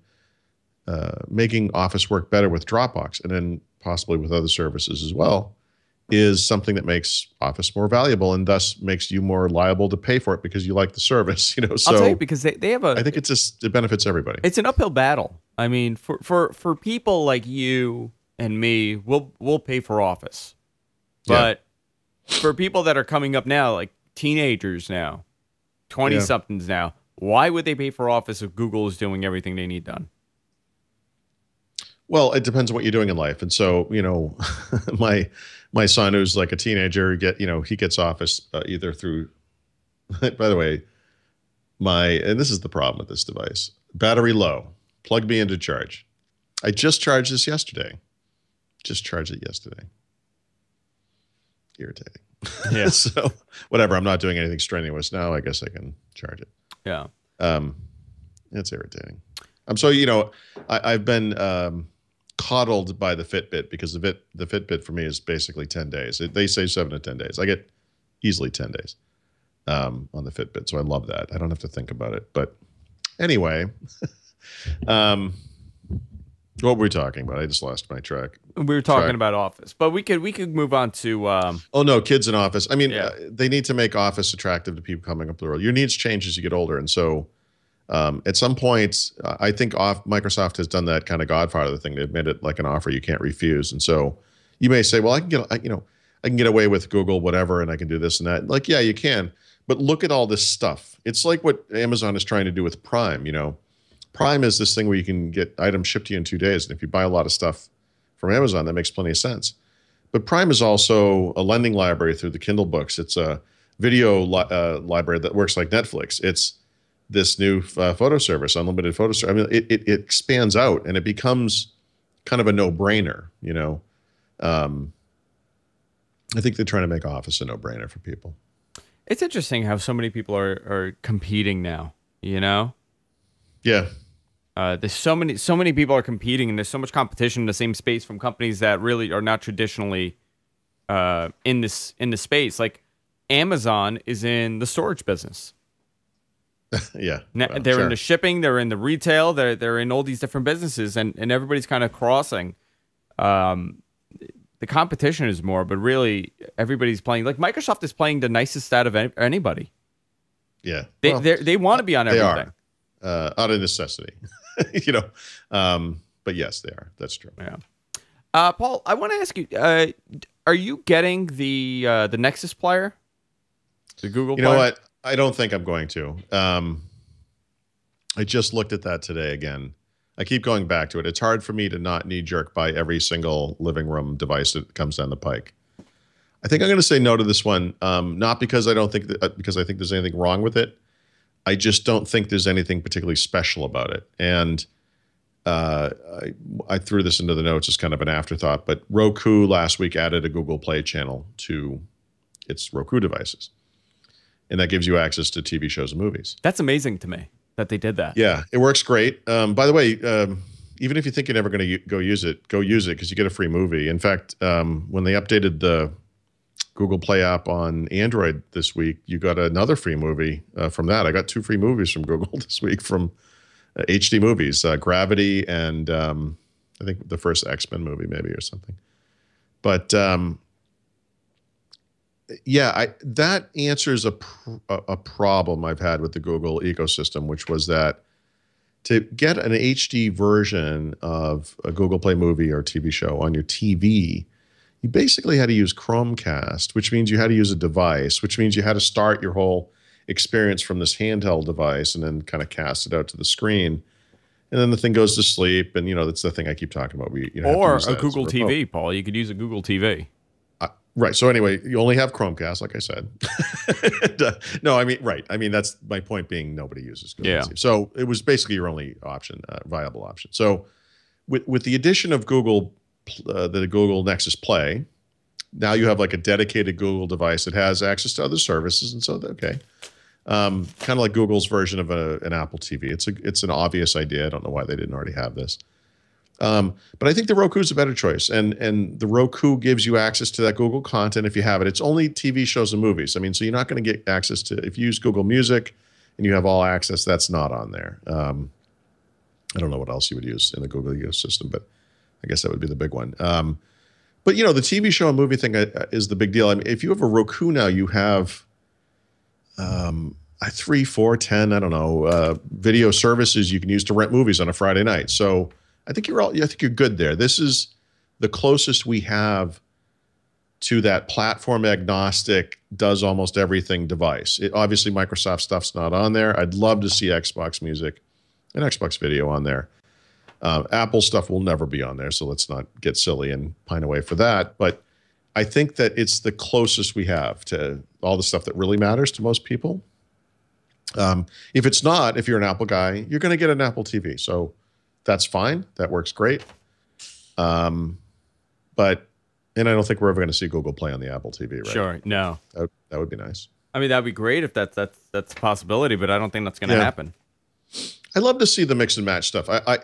making Office work better with Dropbox and then possibly with other services as well is something that makes Office more valuable and thus makes you more liable to pay for it because you like the service. So I'll tell you, because they have I think it benefits everybody. It's an uphill battle. For people like you and me, we'll pay for Office, but for people that are coming up now, like teenagers now, 20-somethings now, why would they pay for Office if Google is doing everything they need done? Well, it depends on what you're doing in life. And so, my son, who's like a teenager, he gets Office either through, by the way, and this is the problem with this device, battery low, plug me into charge. I just charged this yesterday. Irritating. Yeah. So whatever, I'm not doing anything strenuous now. I guess I can charge it. Yeah. It's irritating. I've been coddled by the Fitbit because the Fitbit for me is basically 10 days. They say 7 to 10 days. I get easily 10 days on the Fitbit, so I love that. I don't have to think about it. But anyway, what were we talking about? I just lost my track. We were talking about Office, but we could move on to. Oh no, kids in Office. They need to make Office attractive to people coming up the road. Your needs change as you get older, and so. At some point, I think Microsoft has done that kind of Godfather thing. They've made it like an offer you can't refuse. And so you may say, well, I can get away with Google, whatever, and I can do this and that. Like, yeah, you can. But look at all this stuff. It's like what Amazon is trying to do with Prime. You know, Prime is this thing where you can get items shipped to you in 2 days. And if you buy a lot of stuff from Amazon, that makes plenty of sense. But Prime is also a lending library through the Kindle books. It's a video library that works like Netflix. It's this new photo service, unlimited photo service. I mean, it expands out and it becomes kind of a no-brainer, you know. I think they're trying to make Office a no-brainer for people. It's interesting how so many people are competing now, you know? Yeah. There's so many people are competing, and there's so much competition in the same space from companies that really are not traditionally in this space. Like Amazon is in the storage business. Yeah. Well, they're in the shipping, they're in the retail, they're in all these different businesses, and everybody's kind of crossing. The competition is more, but really everybody's playing. Like Microsoft is playing the nicest out of anybody. Yeah. They want to be on everything. They are, out of necessity, you know. But yes, they are. That's true. Yeah. Paul, I want to ask you: are you getting the Nexus Player, the Google? You know what? I don't think I'm going to. I just looked at that today again. I keep going back to it. It's hard for me to not knee-jerk buy every single living room device that comes down the pike. I think I'm going to say no to this one, not because I don't think because I think there's anything wrong with it. I just don't think there's anything particularly special about it. And I threw this into the notes as kind of an afterthought, but Roku last week added a Google Play channel to its Roku devices. And that gives you access to TV shows and movies. That's amazing to me that they did that. Yeah, it works great. By the way, even if you think you're never going to go use it because you get a free movie. In fact, when they updated the Google Play app on Android this week, you got another free movie from that. I got 2 free movies from Google this week from HD Movies, Gravity and I think the first X-Men movie maybe or something. But yeah, that answers a problem I've had with the Google ecosystem, which was that to get an HD version of a Google Play movie or TV show on your TV, you basically had to use Chromecast, which means you had to use a device, which means you had to start your whole experience from this handheld device and then kind of cast it out to the screen. And then the thing goes to sleep. And, you know, that's the thing I keep talking about. Or a Google TV, Paul. You could use a Google TV. Right. So anyway, you only have Chromecast, like I said. And, no, I mean, right. I mean, that's my point being nobody uses Google TV. So it was basically your only option, viable option. So with the addition of Google, the Google Nexus Play, now you have like a dedicated Google device that has access to other services. And so, okay. Kind of like Google's version of an Apple TV. It's an obvious idea. I don't know why they didn't already have this. But I think the Roku is a better choice, and the Roku gives you access to that Google content if you have it. It's only TV shows and movies. I mean, so you're not going to get access to, if you use Google Music and you have all access, that's not on there. I don't know what else you would use in the Google ecosystem, but I guess that would be the big one. But you know, the TV show and movie thing is the big deal. I mean, if you have a Roku now, you have 3, 4, 10, I don't know, video services you can use to rent movies on a Friday night. So I think you're good there. This is the closest we have to that platform agnostic, does almost everything device. Obviously, Microsoft stuff's not on there. I'd love to see Xbox Music and Xbox Video on there. Apple stuff will never be on there, so let's not get silly and pine away for that. But I think that it's the closest we have to all the stuff that really matters to most people. If it's not, if you're an Apple guy, you're going to get an Apple TV. So that's fine. That works great. And I don't think we're ever going to see Google Play on the Apple TV, right? Sure. No. That would be nice. I mean, that'd be great if that's a possibility, but I don't think that's going to happen. I'd love to see the mix and match stuff. I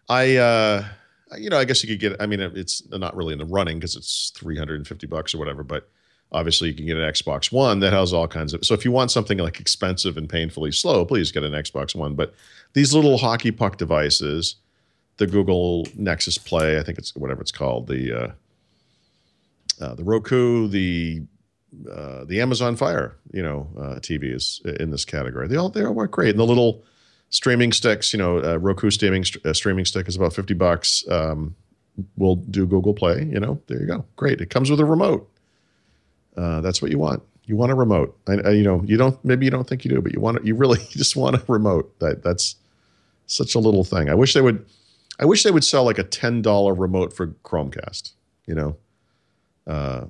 guess you could get, I mean, it's not really in the running because it's $350 or whatever, but obviously you can get an Xbox One that has all kinds of, so if you want something like expensive and painfully slow, please get an Xbox One. But these little hockey puck devices, the Google Nexus Play, I think it's whatever it's called, the Roku, the Amazon Fire, TV is in this category. They all work great. And the little streaming sticks, Roku streaming stick is about $50. We'll do Google Play. There you go. Great. It comes with a remote. That's what you want. You want a remote. You know, you don't. Maybe you don't think you do, but you want it. You really just want a remote. That's such a little thing. I wish they would. I wish they would sell like a $10 remote for Chromecast. You know, but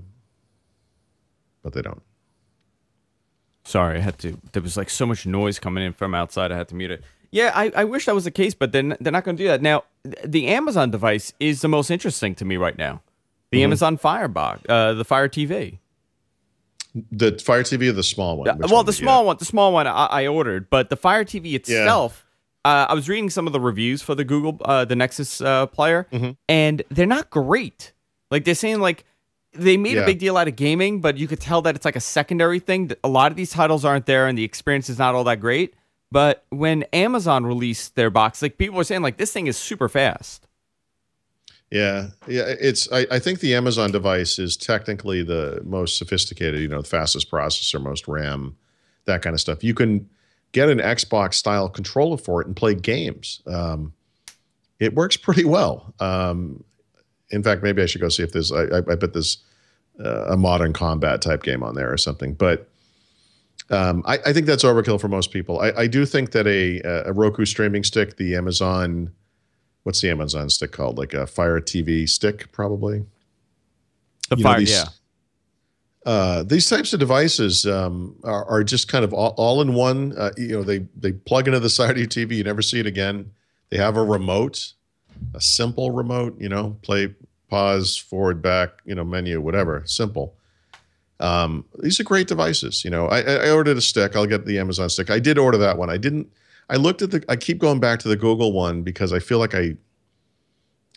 they don't. Sorry, I had to. There was like so much noise coming in from outside. I had to mute it. Yeah, I wish that was the case, but they're not going to do that. Now, the Amazon device is the most interesting to me right now. The Amazon Firebox, the Fire TV. The Fire TV or the small one? Well, the small one I ordered, but the Fire TV itself, I was reading some of the reviews for the the Nexus Player, and they're not great. Like, they're saying, like, they made a big deal out of gaming, but you could tell that it's like a secondary thing. A lot of these titles aren't there, and the experience is not all that great. But when Amazon released their box, like, people were saying, like, this thing is super fast. Yeah. I think the Amazon device is technically the most sophisticated, you know, the fastest processor, most RAM, that kind of stuff. You can get an Xbox style controller for it and play games. It works pretty well. In fact, maybe I should go see if there's, I bet there's a modern combat type game on there or something. But I think that's overkill for most people. I do think that a Roku streaming stick, the Amazon, what's the Amazon stick called? Like a Fire TV stick, probably. These types of devices are just kind of all in one. You know, they plug into the side of your TV. You never see it again. They have a remote, a simple remote. You know, play, pause, forward, back. You know, menu, whatever. Simple. These are great devices. You know, I ordered a stick. I'll get the Amazon stick. I did order that one. I didn't. I looked at I keep going back to the Google one because I feel like I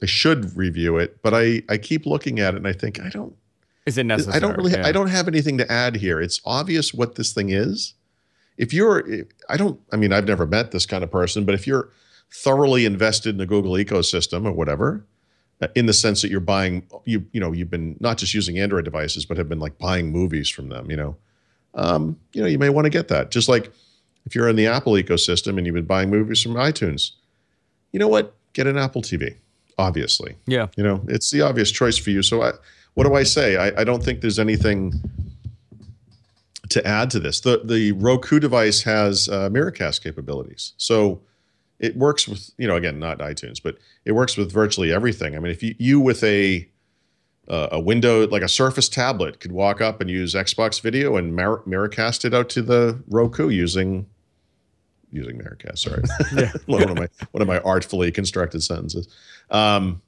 should review it, but I keep looking at it and I think Is it necessary? I don't have anything to add here. It's obvious what this thing is. I mean, I've never met this kind of person, but if you're thoroughly invested in the Google ecosystem or whatever, in the sense that you're buying, you've been not just using Android devices, but have been like buying movies from them, you may want to get that. Just like if you're in the Apple ecosystem and you've been buying movies from iTunes, you know what? Get an Apple TV, obviously. Yeah. You know, it's the obvious choice for you. So what do I say? I don't think there's anything to add to this. The Roku device has Miracast capabilities. So it works with, again, not iTunes, but it works with virtually everything. I mean, if you with a window, like a Surface tablet, could walk up and use Xbox Video and Miracast it out to the Roku using Miracast. Sorry, yeah. one of my artfully constructed sentences. So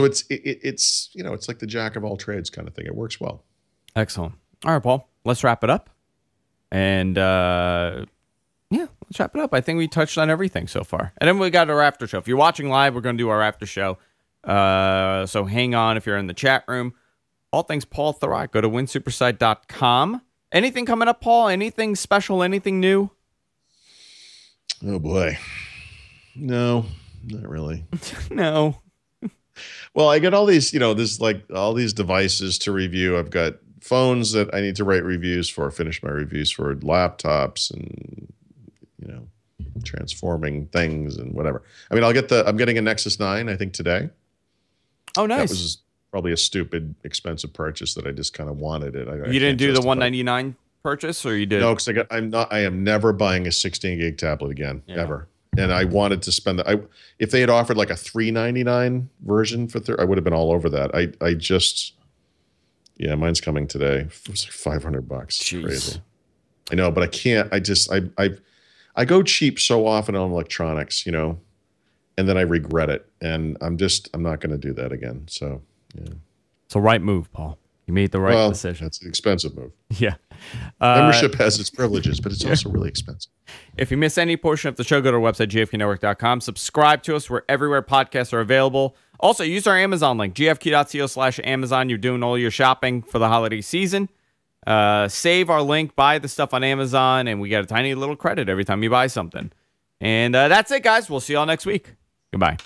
it's it's like the jack of all trades kind of thing. It works well. Excellent. All right, Paul. Let's wrap it up. And let's wrap it up. I think we touched on everything so far. And then we got our after show. If you're watching live, we're going to do our after show. So hang on if you're in the chat room. All things Paul Thurrott. Go to winsupersite.com. Anything coming up, Paul? Anything special? Anything new? Oh, boy. No, not really. No. Well, I get all these, there's like all these devices to review. I've got phones that I need to write reviews for, finish my reviews for, laptops and, transforming things and whatever. I mean, I'm getting a Nexus 9, I think, today. Oh, nice. That was probably a stupid, expensive purchase that I just kind of wanted it. You didn't do the $199 purchase, or you did? No, because I am never buying a 16 gig tablet again, ever. And I wanted to spend if they had offered like a $399 version for I would have been all over that. I just, mine's coming today. It was like $500. Jeez. Crazy. I know, but I can't. I go cheap so often on electronics, and then I regret it. And I'm not going to do that again. So, yeah. It's a right move, Paul. You made the right decision. It's an expensive move. Yeah. Membership has its privileges, but it's also really expensive. If you miss any portion of the show, go to our website, gfknetwork.com. Subscribe to us. We're everywhere podcasts are available. Also, use our Amazon link, gfq.co/Amazon. You're doing all your shopping for the holiday season. Save our link, buy the stuff on Amazon, and we get a tiny little credit every time you buy something. And that's it, guys. We'll see y'all next week. Goodbye.